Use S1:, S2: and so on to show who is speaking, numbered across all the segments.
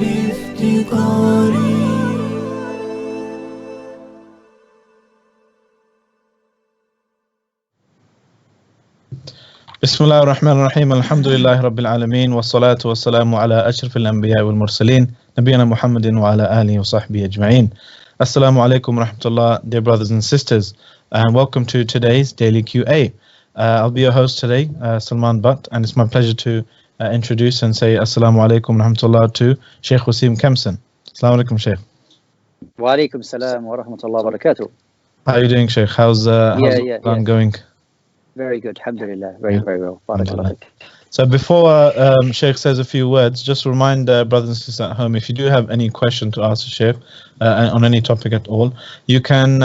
S1: بافتقاري.
S2: بسم الله الرحمن الرحيم الحمد لله رب العالمين والصلاة والسلام على أشرف الأنبياء والمرسلين نبينا محمد وعلى آله وصحبه أجمعين. Assalamu alaikum rahmatullah, dear brothers and sisters, and welcome to today's Daily QA. I'll be your host today, Salman Butt, and it's my pleasure to introduce and say Assalamu alaikum rahmatullah to Sheikh Wasim Kempson. Assalamu alaikum, Sheikh.
S3: Wa alaikum salam wa rahmatullah wa barakatuh.
S2: How are you doing, Sheikh? How's Ramadan going?
S3: Very good, alhamdulillah. Very well. Barakallah.
S2: So before Sheikh says a few words, just remind brothers and sisters at home, if you do have any question to ask the Sheikh on any topic at all, you can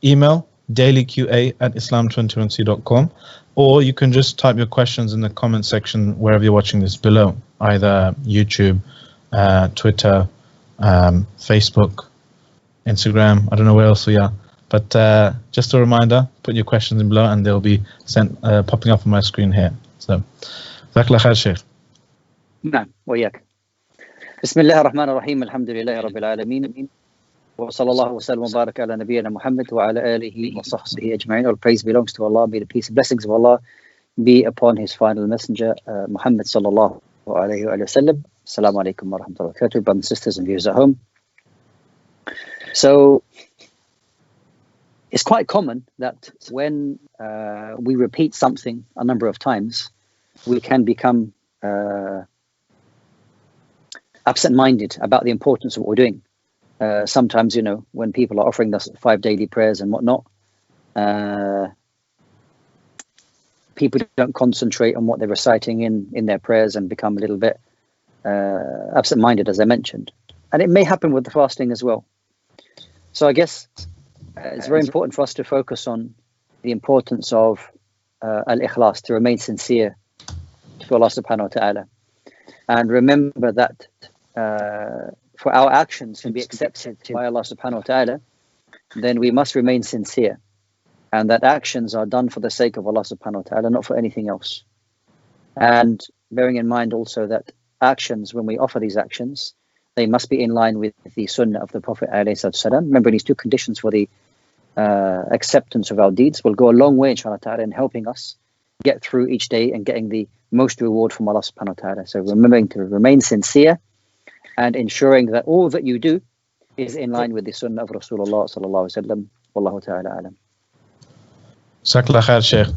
S2: email dailyqa@islam21c.com, or you can just type your questions in the comment section wherever you're watching this below, either YouTube, Twitter, Facebook, Instagram, I don't know where else we are. But just a reminder, put your questions in below and they'll be sent popping up on my screen here. So, Jazakallah khair, Sheikh.
S3: نعم وياك. بسم الله الرحمن الرحيم الحمد لله رب العالمين وصلى الله وسلم وبارك على نبينا محمد وعلى آله وصحبه أجمعين. All praise belongs to Allah. May the peace and blessings of Allah be upon His final messenger, Muhammad sallallahu alayhi wa sallam. Assalamu alaikum wa rahmatullahi wa barakatuh, brothers and sisters and viewers at home. So, it's quite common that when we repeat something a number of times, we can become absent-minded about the importance of what we're doing. Sometimes, when people are offering us 5 daily prayers and whatnot, people don't concentrate on what they're reciting in their prayers and become a little bit absent-minded, as I mentioned. And it may happen with the fasting as well. So I guess it's very important for us to focus on the importance of al-ikhlas, to remain sincere to Allah subhanahu wa ta'ala. And remember that for our actions to be accepted by Allah subhanahu wa ta'ala, then we must remain sincere. And that actions are done for the sake of Allah subhanahu wa ta'ala, not for anything else. And bearing in mind also that actions, when we offer these actions, they must be in line with the sunnah of the Prophet ﷺ. Remember, these 2 conditions for the acceptance of our deeds will go a long way, inshallah ta'ala, in helping us get through each day and getting the most reward from Allah subhanahu wa ta'ala. So remembering to remain sincere and ensuring that all that you do is in line with the sunnah of Rasulullah sallallahu alaihi wasallam. Wallahu ta'ala alam.
S2: Jazakallah khair, Sheikh.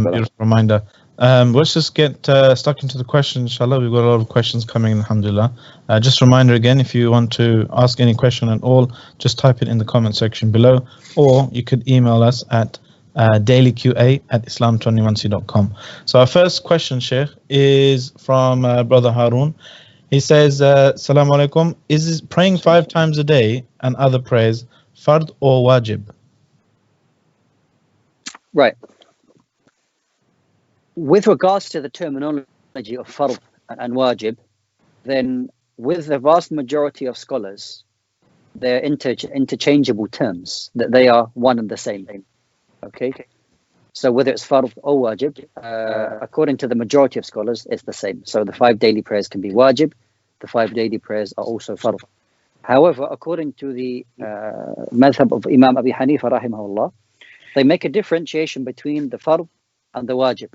S2: Beautiful reminder. Let's just get stuck into the questions, inshallah. We've got a lot of questions coming in, alhamdulillah. Just a reminder again, if you want to ask any question at all, just type it in the comment section below, or you could email us at dailyqa@islam21c.com. So our first question, Sheikh, is from Brother Harun. He says, Assalamu alaikum, is praying 5 times a day and other prayers fard or wajib?
S3: Right. With regards to the terminology of fard and wajib, then with the vast majority of scholars, they're interchangeable terms, that they are one and the same. Okay? So whether it's fard or wajib, according to the majority of scholars, it's the same. So the 5 daily prayers can be wajib, the 5 daily prayers are also fard. However, according to the madhab of Imam Abi Hanifa rahimahullah, they make a differentiation between the fard and the wajib.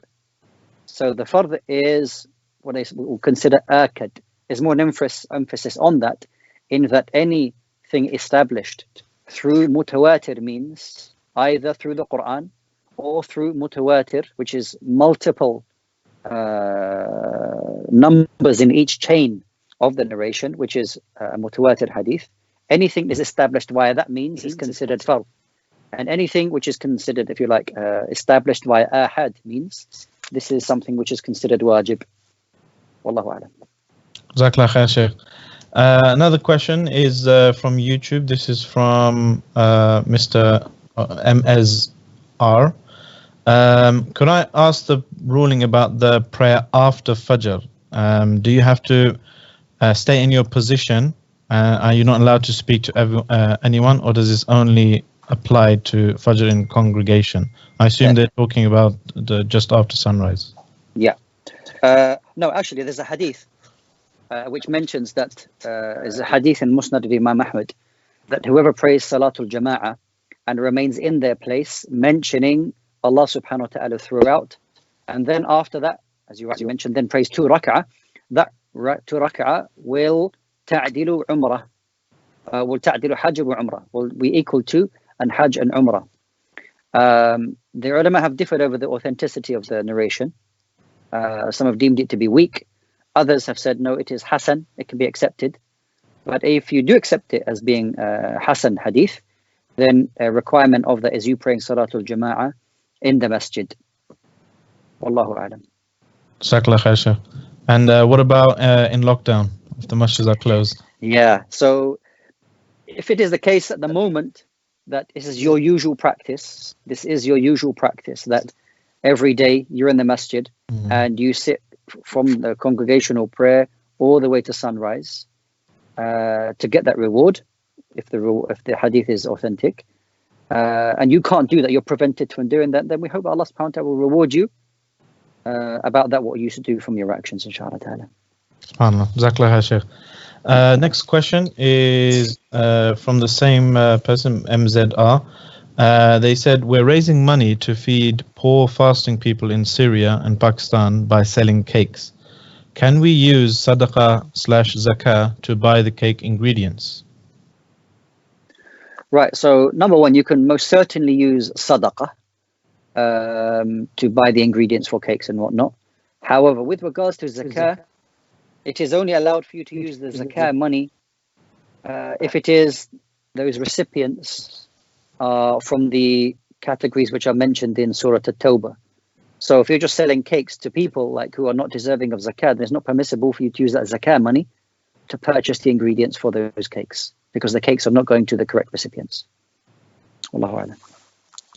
S3: So the fard is what they will consider akad. There's more emphasis on that, in that anything established through mutawatir means, either through the Quran or through mutawatir, which is multiple numbers in each chain of the narration, which is a mutawatir hadith. Anything that is established via that means is considered fard. And anything which is considered, if you like, established via ahad means, this is something which is considered wajib. Wallahu a'lam.
S2: Jazakallah khair, Sheikh. Another question is from YouTube. This is from Mr. MSR. Could I ask the ruling about the prayer after Fajr? Do you have to stay in your position? Are you not allowed to speak to anyone, or does this only apply to Fajr in congregation? I assume they're talking about the just after sunrise.
S3: Yeah. No, actually, there's a hadith which mentions that is a hadith in Musnad of Imam Ahmad, that whoever prays Salatul Jama'ah and remains in their place, mentioning Allah subhanahu wa ta'ala throughout, and then after that, as you rightly mentioned, then prays 2 rak'ah, that 2 rak'ah will ta'dilu umrah, will ta'dilu hajj wa umrah, will be equal to an hajj and umrah. The ulama have differed over the authenticity of the narration. Some have deemed it to be weak. Others have said, no, it is hasan, it can be accepted. But if you do accept it as being hasan hadith, then a requirement of that is you praying Salatul Jama'ah in the masjid. Wallahu a'lam.
S2: Jazakallah khair, Shaykh. And what about in lockdown, if the masjids are closed?
S3: Yeah, so if it is the case at the moment that this is your usual practice, that every day you're in the masjid and you sit from the congregational prayer all the way to sunrise to get that reward, if the hadith is authentic, and you can't do that, you're prevented from doing that, then we hope Allah subhanahu wa ta'ala will reward you about that, what you used to do from your actions, inshallah ta'ala.
S2: SubhanAllah. Jazakallah khair, Shaykh. Next question is from the same person, MZR. They said, we're raising money to feed poor fasting people in Syria and Pakistan by selling cakes. Can we use sadaqah/zakah to buy the cake ingredients?
S3: Right, so number one, you can most certainly use sadaqah to buy the ingredients for cakes and whatnot. However, with regards to zakah, it is only allowed for you to use the zakah money if it is those recipients from the categories which are mentioned in Surah At-Tawbah. So if you're just selling cakes to people like who are not deserving of zakah, then it's not permissible for you to use that zakah money to purchase the ingredients for those cakes, because the cakes are not going to the correct recipients. Wallahu a'lam.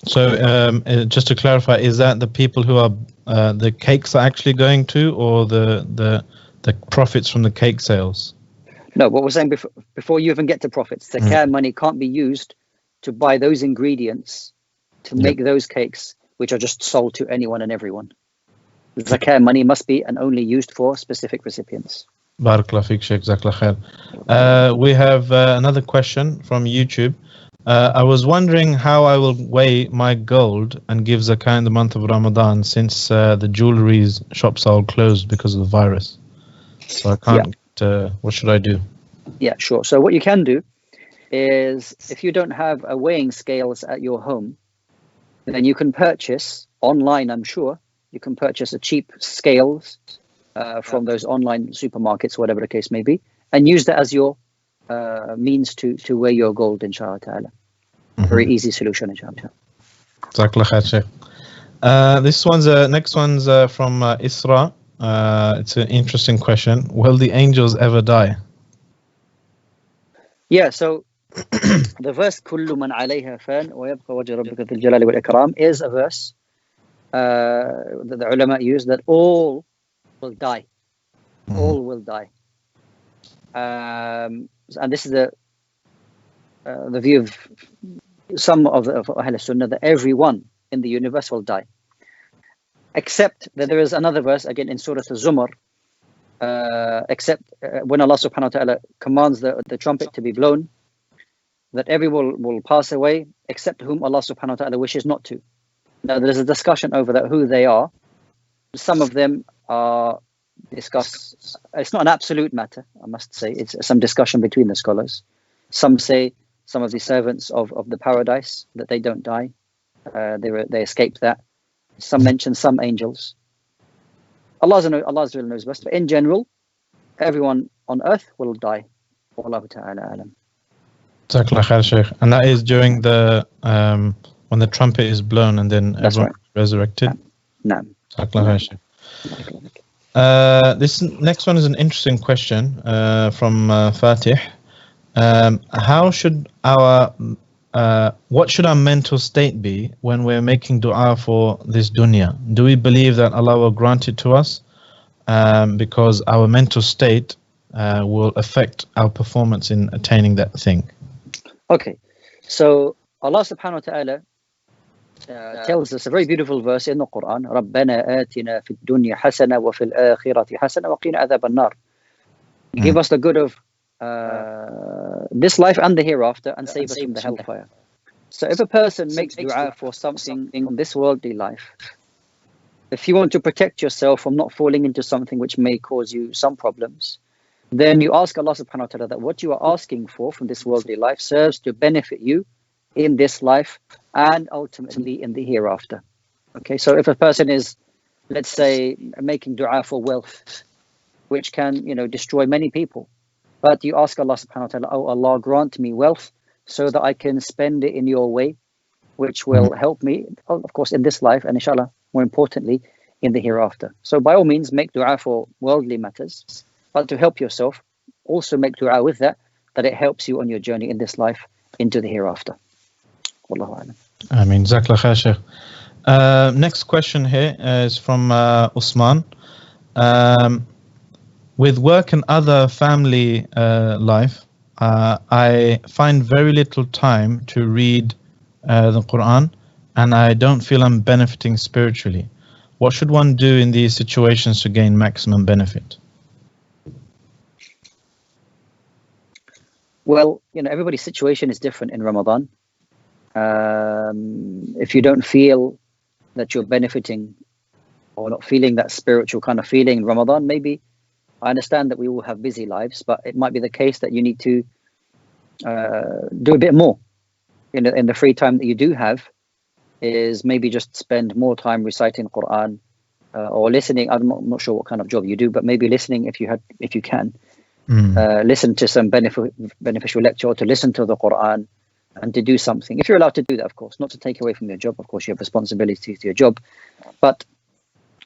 S2: So just to clarify, is that the people who are the cakes are actually going to, or the profits from the cake sales?
S3: No, what we're saying before you even get to profits, zakah money can't be used to buy those ingredients to make those cakes which are just sold to anyone and everyone. The zakah money must be and only used for specific recipients.
S2: Barakallah feek, Shaykh. Jazakallah khair. We have another question from YouTube. I was wondering how I will weigh my gold and give zakah in the month of Ramadan, since the jewelry shops are all closed because of the virus. So I can't. What should I do?
S3: Yeah, sure. So what you can do is, if you don't have a weighing scales at your home, then you can purchase online, I'm sure, you can purchase a cheap scales from those online supermarkets, whatever the case may be, and use that as your means to weigh your gold, inshallah ta'ala. Very easy solution, inshallah.
S2: Jazakallah khair, Shaykh. This one's next one's from Isra. It's an interesting question. Will the angels ever die?
S3: Yeah, so the verse كل من عليها فان ويبقى وجه ربك ذي الجلال والإكرام is a verse that the ulama use, that all will die. All will die. And this is the view of some of Ahl Sunnah, that everyone in the universe will die. Except that there is another verse, again in Surah Al-Zumar, except when Allah subhanahu wa ta'ala commands the trumpet to be blown, that everyone will pass away except whom Allah subhanahu wa ta'ala wishes not to. Now there is a discussion over that, who they are. Some of them are discussed. It's not an absolute matter, I must say. It's some discussion between the scholars. Some say some of the servants of the paradise, that they don't die. They escaped that. Some mention some angels. Allah knows best. But in general, everyone on earth will die. Wallahu ta'ala alam.
S2: Jazakallah khair, Shaykh. And that is during the when the trumpet is blown and then everyone is resurrected.
S3: No.
S2: Jazakallah khair, Shaykh. This next one is an interesting question from Fatih. What should our mental state be when we're making dua for this dunya? Do we believe that Allah will grant it to us? Because our mental state will affect our performance in attaining that thing.
S3: Okay, so Allah subhanahu wa ta'ala tells us a very beautiful verse in the Quran. رَبَّنَا آتِنَا فِي الدُّنْيَا حَسَنَةً وَفِي الْآخِرَةِ حَسَنَةً وَقِنَا عَذَابَ النَّارِ. give us the good of this life and the hereafter, and save us from the hellfire. So if a person makes dua for something in this worldly life, if you want to protect yourself from not falling into something which may cause you some problems, then you ask Allah subhanahu wa ta'ala that what you are asking for from this worldly life serves to benefit you in this life and ultimately in the hereafter. Okay, so if a person is, let's say, making dua for wealth, which can, destroy many people, but you ask Allah subhanahu wa ta'ala, oh Allah, grant me wealth so that I can spend it in your way, which will help me, of course, in this life, and inshallah, more importantly, in the hereafter. So by all means, make dua for worldly matters, but to help yourself, also make dua with that it helps you on your journey in this life into the hereafter. Wallahu a'lam.
S2: Ameen. Jazakallah khair, Shaykh. Next question here is from Usman. With work and other family life, I find very little time to read the Quran, and I don't feel I'm benefiting spiritually. What should one do in these situations to gain maximum benefit?
S3: Well, everybody's situation is different in Ramadan. If you don't feel that you're benefiting or not feeling that spiritual kind of feeling in Ramadan, maybe I understand that we all have busy lives, but it might be the case that you need to do a bit more in the free time that you do have, is maybe just spend more time reciting Quran or listening. I'm not sure what kind of job you do, but maybe listening if you can. Listen to some beneficial lecture, or to listen to the Quran, and to do something. If you're allowed to do that, of course, not to take away from your job. Of course, you have responsibilities to your job, but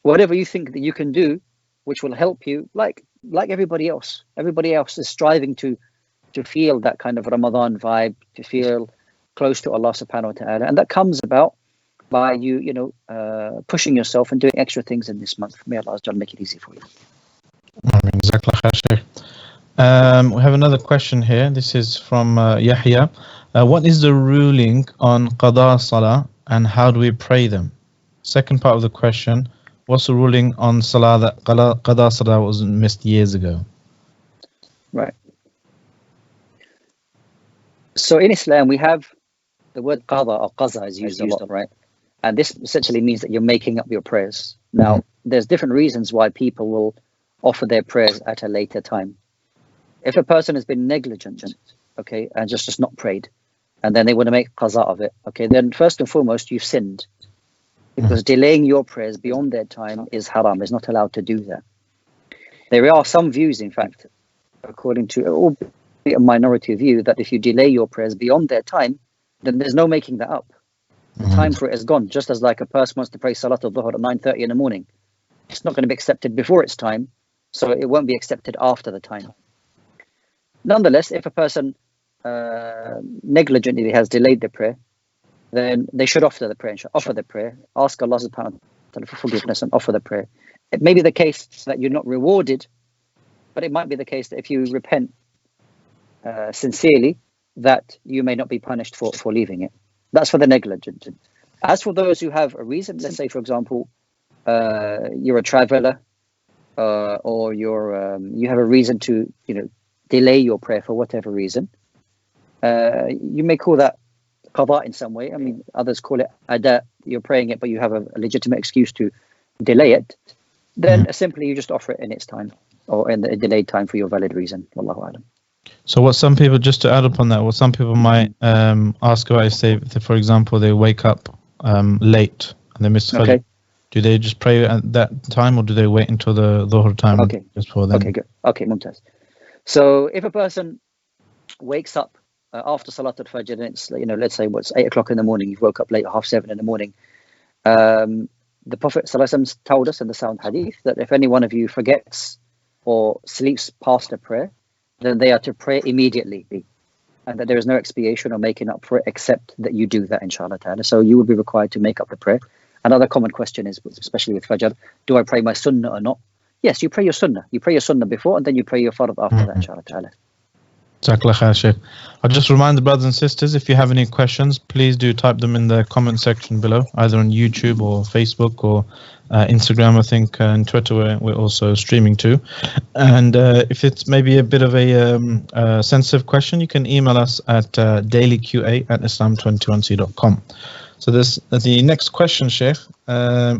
S3: whatever you think that you can do, which will help you, like everybody else. Everybody else is striving to feel that kind of Ramadan vibe, to feel close to Allah subhanahu wa ta'ala, and that comes about by you pushing yourself and doing extra things in this month. May Allah make it easy for you.
S2: Jazakallah khair, Shaykh. We have another question here. This is from Yahya. What is the ruling on qada salah, and how do we pray them? Second part of the question, what's the ruling on salah that qada salah was missed years ago?
S3: Right. So in Islam, we have the word qada or qaza is used a lot, right? And this essentially means that you're making up your prayers. Now, there's different reasons why people will offer their prayers at a later time. If a person has been negligent, okay, and just not prayed, and then they want to make qaza of it, okay, then first and foremost, you've sinned. Because delaying your prayers beyond their time is haram, is not allowed to do that. There are some views, in fact, according to a minority view, that if you delay your prayers beyond their time, then there's no making that up. The time for it is gone. Just as like a person wants to pray Salat al-Dhuhr at 9:30 in the morning, it's not going to be accepted before its time, so it won't be accepted after the time. Nonetheless, if a person negligently has delayed the prayer, then they should offer the prayer, ask Allah subhanahu wa ta'ala for forgiveness and offer the prayer. It may be the case that you're not rewarded, but it might be the case that if you repent sincerely, that you may not be punished for leaving it. That's for the negligent. As for those who have a reason, let's say, for example, you're a traveler, or you have a reason to delay your prayer for whatever reason, you may call that qada in some way. I mean, others call it ada. You're praying it, but you have a legitimate excuse to delay it. Then simply you just offer it in its time, or in the delayed time for your valid reason. Wallahu a'lam.
S2: So what some people, just to add upon that, what some people might ask about is, say, for example, they wake up late and they miss Fajr. Okay. Do they just pray at that time, or do they wait until the Dhuhr time?
S3: Okay.
S2: Just for them?
S3: Okay, good. Okay, mumtaz. So if a person wakes up after Salat al-Fajr, and it's, let's say it's 8 o'clock in the morning, you've woke up late, 7:30 in the morning. The Prophet ﷺ told us in the sound hadith that if any one of you forgets or sleeps past a prayer, then they are to pray immediately, and that there is no expiation or making up for it, except that you do that, inshallah ta'ala. So you would be required to make up the prayer. Another common question is, especially with Fajr, do I pray my sunnah or not? Yes, you pray your sunnah. You pray your sunnah before, and then you pray your fard after that, inshallah ta'ala.
S2: Jazakallah khair, Sheikh. I'll just remind the brothers and sisters, if you have any questions, please do type them in the comment section below, either on YouTube or Facebook or Instagram, I think, and Twitter we're also streaming to. And if it's maybe a bit of a sensitive question, you can email us at dailyqa@islam21c.com. So the next question, Sheikh, it's a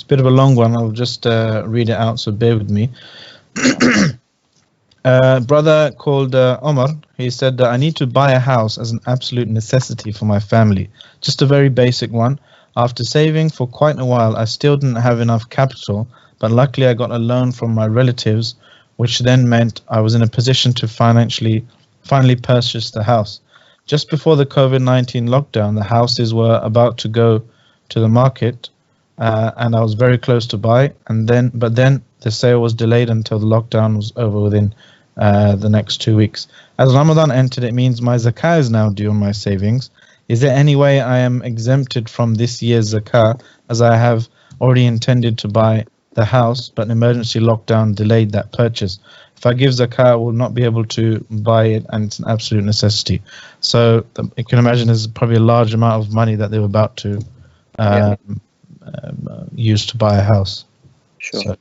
S2: bit of a long one. I'll just read it out, so bear with me. Brother called Omar, he said that I need to buy a house as an absolute necessity for my family. Just a very basic one. After saving for quite a while, I still didn't have enough capital, but luckily I got a loan from my relatives, which then meant I was in a position to finally purchase the house. Just before the COVID-19 lockdown, the houses were about to go to the market, and I was very close to buy, but then the sale was delayed until the lockdown was over within the next 2 weeks. As Ramadan entered, it means my zakah is now due on my savings. Is there any way I am exempted from this year's zakah, as I have already intended to buy the house, but an emergency lockdown delayed that purchase? If I give zakah, I will not be able to buy it, and it's an absolute necessity. So you can imagine there's probably a large amount of money that they were about to use to buy a house.
S3: Sure.
S2: So,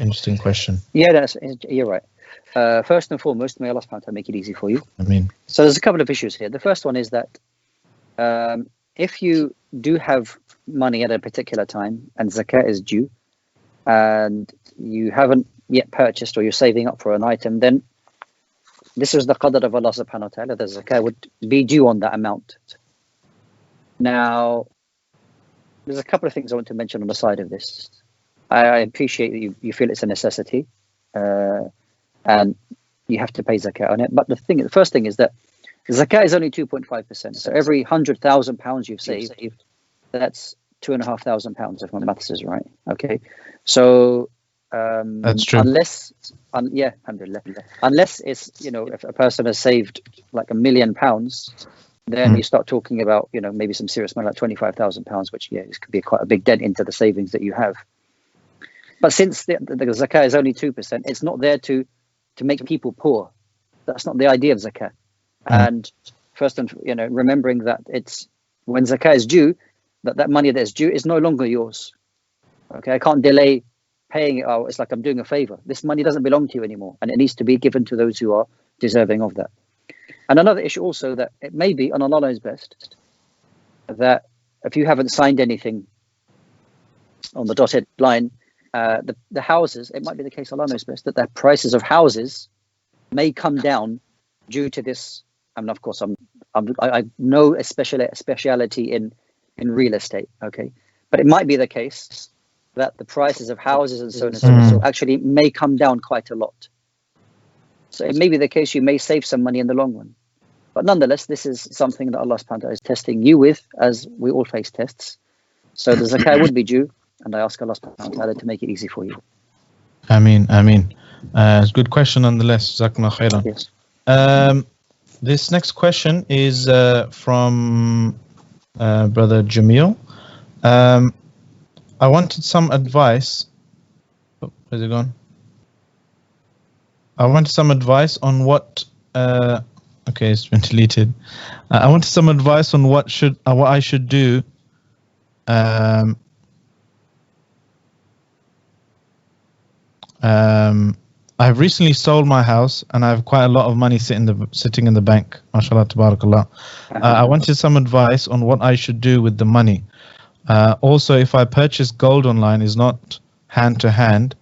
S2: interesting question.
S3: Yeah, you're right. First and foremost, may Allah subhanahu wa ta'ala make it easy for you.
S2: I mean,
S3: so there's a couple of issues here. The first one is that if you do have money at a particular time and zakah is due, and you haven't yet purchased or you're saving up for an item, then this is the qadr of Allah subhanahu wa ta'ala. The zakah would be due on that amount. Now, there's a couple of things I want to mention on the side of this. I appreciate that you feel it's a necessity, and you have to pay zakah on it. But the first thing is that zakah is only 2.5%. So every £100,000 you've saved, that's £2,500, if my maths is right. Okay, so
S2: that's true.
S3: Unless it's, if a person has saved like £1 million, then you start talking about, maybe some serious money like £25,000, which this could be quite a big dent into the savings that you have. But since the zakah is only 2%, it's not there to make people poor. That's not the idea of zakah. And first, remembering that it's when zakah is due, that money that is due is no longer yours. Okay, I can't delay paying it. Oh, it's like I'm doing a favor. This money doesn't belong to you anymore, and it needs to be given to those who are deserving of that. And another issue also, that it may be, and Allah knows best, that if you haven't signed anything on the dotted line, the houses, it might be the case, Allah knows best, that the prices of houses may come down due to this. I mean, of course, I know a speciality in real estate, okay, but it might be the case that the prices of houses and so on and so on actually may come down quite a lot. So it may be the case you may save some money in the long run. But nonetheless, this is something that Allah subhanahu wa ta'ala is testing you with, as we all face tests. So the zakah would be due, and I ask Allah subhanahu wa ta'ala to make it easy for you.
S2: Ameen. It's a good question nonetheless. Jazakumullah khairan.
S3: Yes.
S2: This next question is from Brother Jamil. I wanted some advice. Where's it gone? I wanted some advice on what. Okay, it's been deleted. I wanted some advice on what I should do. I've recently sold my house and I have quite a lot of money sitting in the bank. MashaAllah, tabarakallah. I wanted some advice on what I should do with the money. Also, if I purchase gold online, is not hand to hand.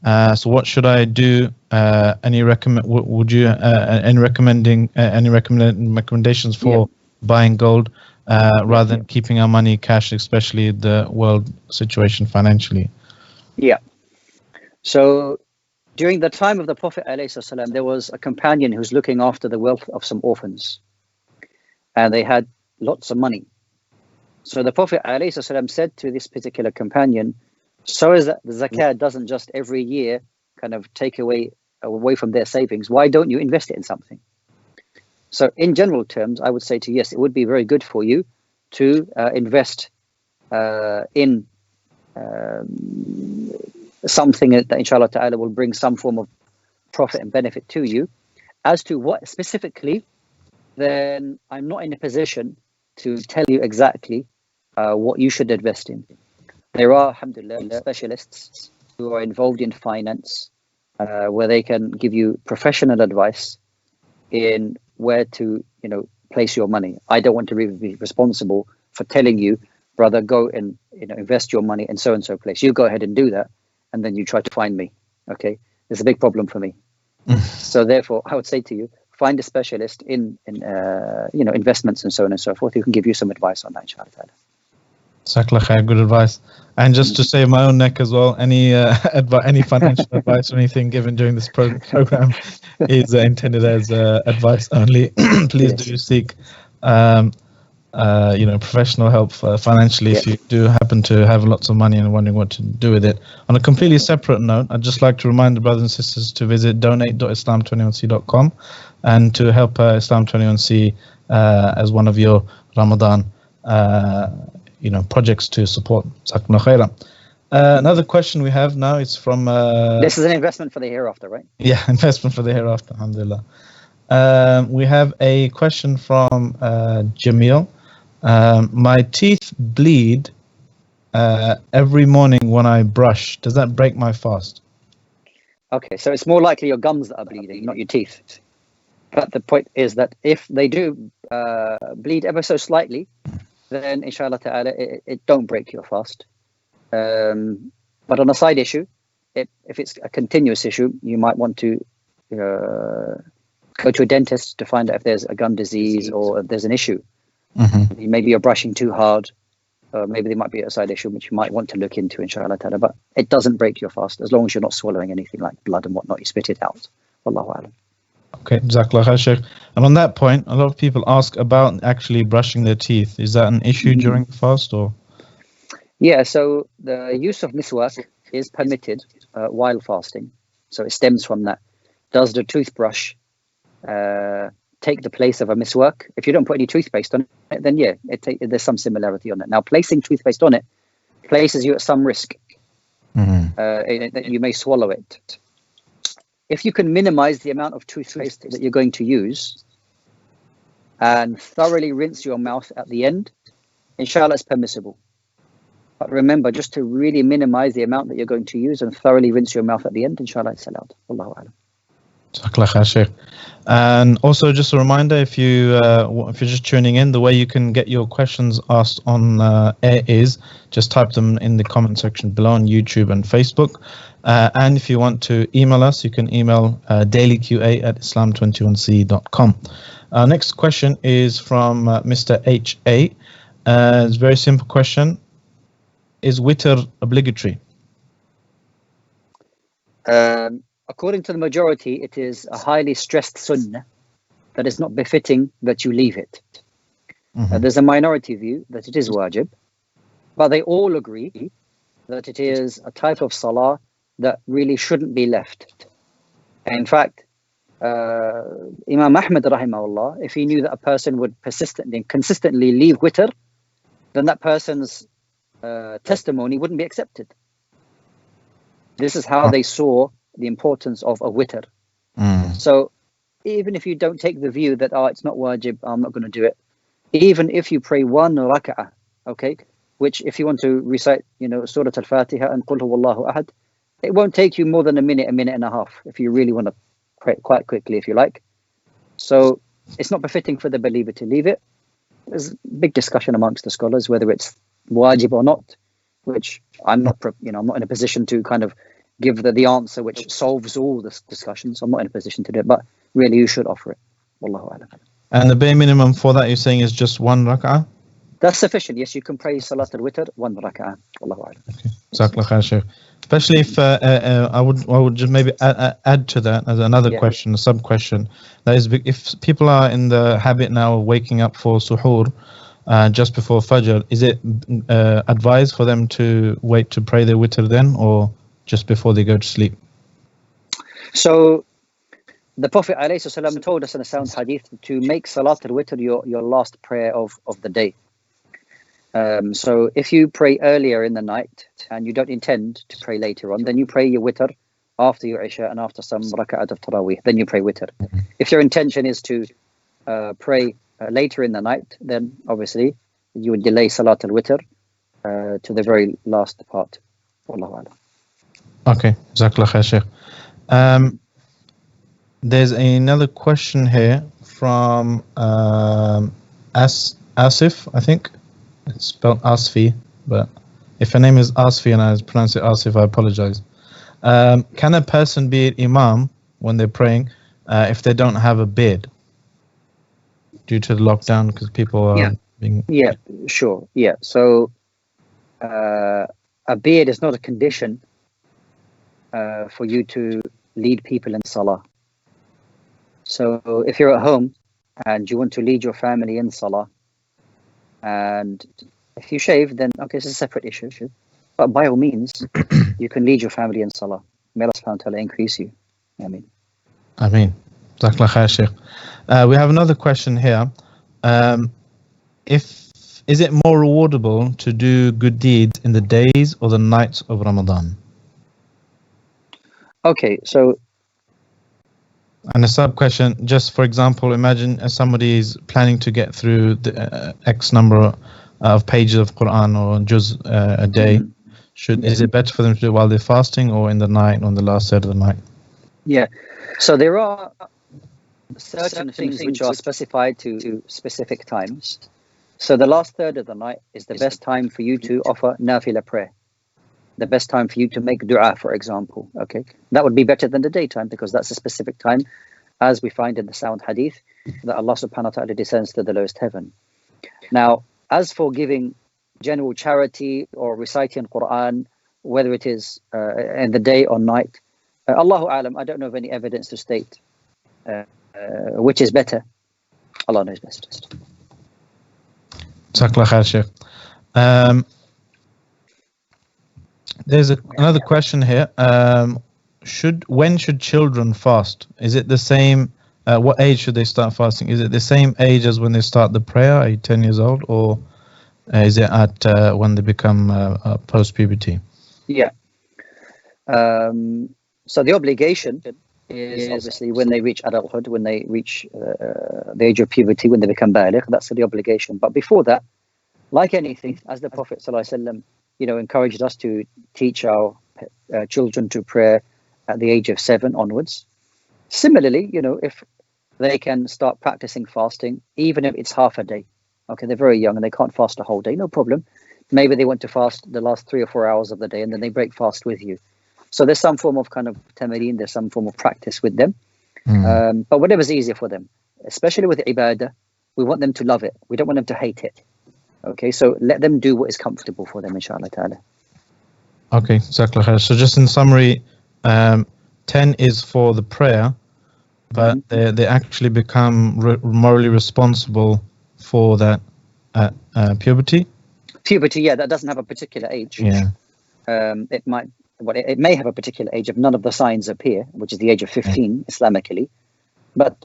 S2: So what should I do? Any recommendations for buying gold rather than keeping our money cash, especially the world situation financially?
S3: Yeah. So during the time of the Prophet ﷺ, there was a companion who was looking after the wealth of some orphans, and they had lots of money. So the Prophet ﷺ said to this particular companion, so is that the zakah doesn't just every year kind of take away from their savings, why don't you invest it in something? So in general terms, I would say to yes, it would be very good for you to invest in something that inshallah ta'ala will bring some form of profit and benefit to you. As to what specifically, then I'm not in a position to tell you exactly what you should invest in. There are, alhamdulillah, specialists who are involved in finance, where they can give you professional advice in where to, place your money. I don't want to really be responsible for telling you, brother, go and invest your money in so and so place. You go ahead and do that, and then you try to find me. Okay, there's a big problem for me. So therefore, I would say to you, find a specialist in investments and so on and so forth who can give you some advice on that, inshallah.
S2: Jazakallah khair, good advice. And just to save my own neck as well, any any financial advice or anything given during this program is intended as advice only. Please do seek professional help financially if you do happen to have lots of money and wondering what to do with it. On a completely separate note, I'd just like to remind the brothers and sisters to visit donate.islam21c.com and to help Islam21c as one of your Ramadan projects to support. Jazakumullah khairan. Another question we have now is from...
S3: this is an investment for the hereafter, right?
S2: Yeah, investment for the hereafter, alhamdulillah. We have a question from Jamil. My teeth bleed every morning when I brush. Does that break my fast?
S3: Okay, so it's more likely your gums that are bleeding, not your teeth. But the point is that if they do bleed ever so slightly, then inshallah ta'ala, it don't break your fast. But on a side issue, if it's a continuous issue, you might want to go to a dentist to find out if there's a gum disease or if there's an issue. Mm-hmm. Maybe you're brushing too hard. Maybe there might be a side issue which you might want to look into, inshallah ta'ala. But it doesn't break your fast as long as you're not swallowing anything like blood and whatnot. You spit it out. Wallahu a'lam.
S2: Okay, Jazakallah khair, Sheikh. And on that point, a lot of people ask about actually brushing their teeth. Is that an issue during the fast, or?
S3: Yeah, so the use of miswak is permitted while fasting. So it stems from that. Does the toothbrush take the place of a miswak? If you don't put any toothpaste on it, then yeah, there's some similarity on it. Now, placing toothpaste on it places you at some risk. That you may swallow it. If you can minimize the amount of toothpaste that you're going to use and thoroughly rinse your mouth at the end, inshallah, it's permissible. But remember, just to really minimize the amount that you're going to use and thoroughly rinse your mouth at the end, inshallah, it's allowed. Wallahu a'lam.
S2: Jazakallah khair, Sheikh. And also just a reminder, if you're just tuning in, the way you can get your questions asked on air is just type them in the comment section below on YouTube and Facebook. And if you want to email us, you can email dailyqa@islam21c.com. Our next question is from Mr. H.A. It's a very simple question. Is Witter obligatory?
S3: According to the majority, it is a highly stressed sunnah that is not befitting that you leave it. There's a minority view that it is wajib, but they all agree that it is a type of salah that really shouldn't be left. In fact, Imam Ahmad rahimahullah, if he knew that a person would consistently leave Witter, then that person's testimony wouldn't be accepted. This is how they saw the importance of a Witter. So even if you don't take the view that it's not wajib, I'm not going to do it, even if you pray one rak'ah, okay, which if you want to recite Surah Al-Fatiha and Qul Huwallahu Ahad, it won't take you more than a minute and a half if you really want to pray quite quickly, if you like. So it's not befitting for the believer to leave it. There's a big discussion amongst the scholars whether it's wajib or not, which I'm not in a position to kind of give the answer which solves all this discussion. So I'm not in a position to do it, but really you should offer it. Wallahu a'lam.
S2: And the bare minimum for that you're saying is just one rak'ah?
S3: That's sufficient. Yes, you can pray Salat al-Witr, one rak'ah. Wallahu a'lam.
S2: Okay. Jazakallah khair, Shaykh. Especially if I would just maybe add to that as another question, a sub question. That is, if people are in the habit now of waking up for suhoor just before Fajr, is it advised for them to wait to pray their witr then, or just before they go to sleep? So
S3: the Prophet ﷺ told us in a sound hadith to make Salat al-Witr your last prayer of the day. So if you pray earlier in the night and you don't intend to pray later on, then you pray your witr after your Isha and after some raka'at of Taraweeh. Then you pray Witter. If your intention is to pray later in the night, then obviously you would delay Salat al-Witter to the very last part. Wallahu a'lam.
S2: Okay, Jazakallah khair, Sheikh. There's another question here from Asif, I think. It's spelled Asfi, but if her name is Asfi and I pronounce it Asif, I apologize. Can a person be an Imam when they're praying if they don't have a beard due to the lockdown because people are being...
S3: Yeah, sure. Yeah, so a beard is not a condition for you to lead people in Salah. So if you're at home and you want to lead your family in Salah, and if you shave, then okay, it's a separate issue. But by all means, you can lead your family in Salah. May Allah subhanahu wa ta'ala increase you. Ameen.
S2: Jazakallah khair, Sheikh. We have another question here. Is it more rewardable to do good deeds in the days or the nights of Ramadan?
S3: Okay, so...
S2: And a sub question, just for example, imagine somebody is planning to get through the X number of pages of Quran or juz a day. Is it better for them to do it while they're fasting or in the night, on the last third of the night?
S3: Yeah, so there are certain things which are specified to specific times. So the last third of the night is the best time for you to offer nafila prayer. The best time for you to make dua, for example. Okay, that would be better than the daytime because that's a specific time, as we find in the sound hadith that Allah subhanahu wa ta'ala descends to the lowest heaven. Now, as for giving general charity or reciting Quran, whether it is in the day or night, Allahu a'lam, I don't know of any evidence to state which is better. Allah knows best.
S2: Jazakallah khair, Sheikh. There's another question here. When should children fast? Is it the same? What age should they start fasting? Is it the same age as when they start the prayer, are you 10 years old, or is it at when they become post-puberty?
S3: Yeah. So the obligation is obviously when they reach adulthood, when they reach the age of puberty, when they become baligh. That's the obligation. But before that, like anything, as the Prophet ﷺ, encouraged us to teach our children to pray at the age of 7 onwards. Similarly, if they can start practicing fasting, even if it's half a day. Okay, they're very young and they can't fast a whole day, no problem. Maybe they want to fast the last 3 or 4 hours of the day and then they break fast with you. So there's some form of kind of tamareen, there's some form of practice with them. But whatever's easier for them, especially with ibadah, we want them to love it. We don't want them to hate it. Okay, so let them do what is comfortable for them, inshallah ta'ala.
S2: Okay, Jazakallah khair. So just in summary, 10 is for the prayer, but they actually become morally responsible for that at puberty?
S3: Puberty, yeah, that doesn't have a particular age.
S2: Yeah.
S3: It may have a particular age if none of the signs appear, which is the age of 15 Islamically. But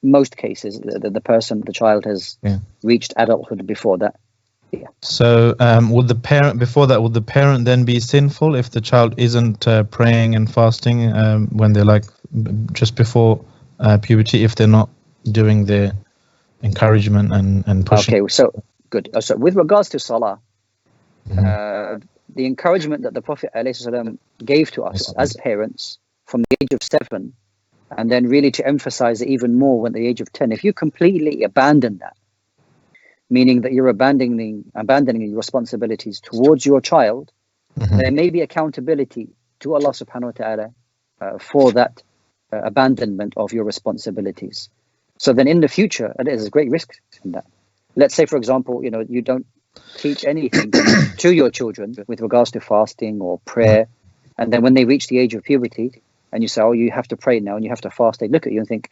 S3: most cases, the child has reached adulthood before that. Yeah.
S2: So would the parent then be sinful if the child isn't praying and fasting when they're like just before puberty, if they're not doing the encouragement and pushing?
S3: Okay, so good. So with regards to Salah, the encouragement that the Prophet ﷺ gave to us as parents from the age of 7, and then really to emphasize it even more when the age of 10, if you completely abandon that, meaning that you're abandoning your responsibilities towards your child, there may be accountability to Allah subhanahu wa ta'ala for that abandonment of your responsibilities. So then in the future, and there's a great risk in that. Let's say, for example, you don't teach anything to your children with regards to fasting or prayer, and then when they reach the age of puberty, and you say, oh, you have to pray now and you have to fast, they look at you and think,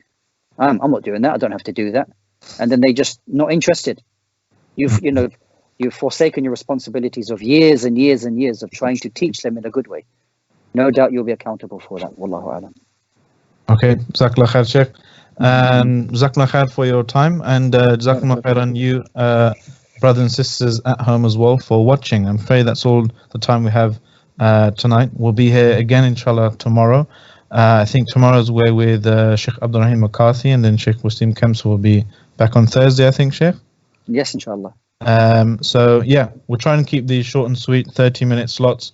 S3: I'm not doing that, I don't have to do that. And then they just not interested. You've forsaken your responsibilities of years and years and years of trying to teach them in a good way. No doubt you'll be accountable for that. Wallahu a'lam.
S2: Okay, Jazakallah khair, Sheikh. And Jazakallah khair for your time, and Jazakallah khair on you, brothers and sisters at home as well, for watching. I'm afraid that's all the time we have tonight. We'll be here again, inshallah, tomorrow. I think tomorrow's we're with Sheikh Abdul Rahim McCarthy, and then Sheikh Wasim Kempson will be back on Thursday, I think, Sheikh.
S3: Yes, inshallah.
S2: So yeah, we'll try and keep these short and sweet, 30-minute slots,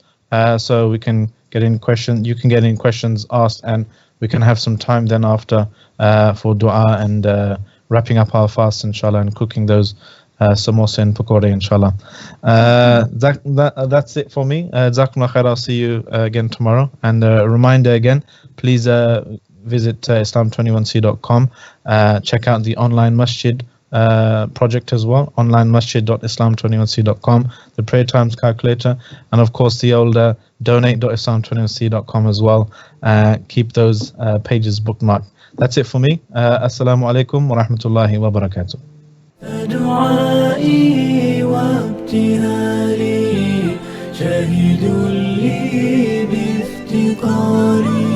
S2: so we can get in questions. You can get in questions asked, and we can have some time then after for dua and wrapping up our fast, inshallah, and cooking those samosa and pakora, inshallah. That's it for me. Jazakumullah khair. I'll see you again tomorrow. And a reminder again, please visit islam21c.com. Check out the online masjid project as well, onlinemasjid.islam21c.com, the prayer times calculator, and of course the older donate.islam21c.com as well. Keep those pages bookmarked. That's it for me. Assalamu alaikum wa rahmatullahi wa barakatuh.
S1: دعائي وابتهالي شاهد لي بافتقاري